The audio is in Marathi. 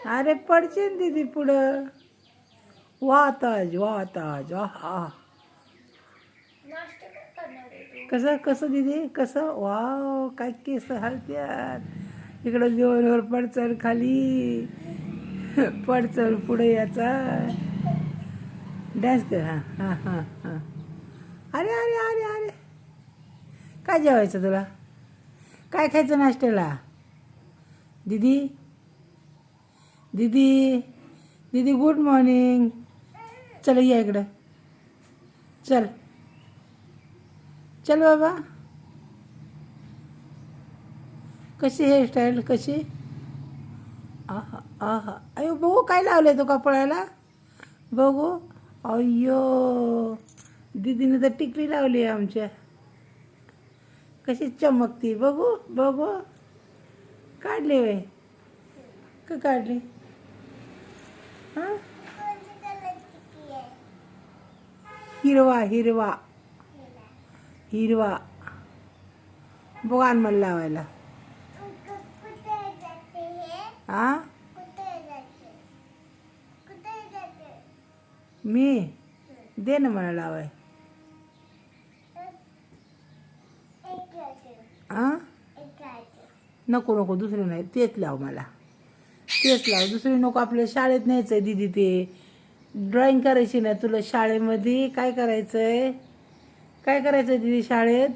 अरे पडचे ना दीदी पुढं. वाताज वाताज आहा. कसं कसं दीदी कसं वाव काय केस हलत्यात. इकडं जेवणवर पडचण खाली पडचण पुढे याचा डान्स कर. हां हां हां हां. अरे अरे अरे अरे काय जेवायचं तुला? काय खायचं नाश्त्याला? दीदी दीदी दीदी गुड मॉर्निंग. चल या इकडं. चल चल बाबा. कशी हेअरस्टाईल कशी? आहा आहा. अयो बघू काय लावलंय तो कपड्याला. बघू. अय्यो दीदीने तर टिकली लावली आहे आमच्या. कशी चमकती बघू बघू. काढली वे का काढली? हां हिरवा हिरवा हिरवा. बघ आण मला लावायला. हां मी दे ना मला लावाय. हां नको नको दुसरे नाही तेच लाव मला. तेच लाव दुसरी नको. आपल्या शाळेत न्यायचं आहे दीदी. ते ड्रॉइंग करायची ना तुला शाळेमध्ये. काय करायचं आहे काय करायचं आहे दीदी शाळेत?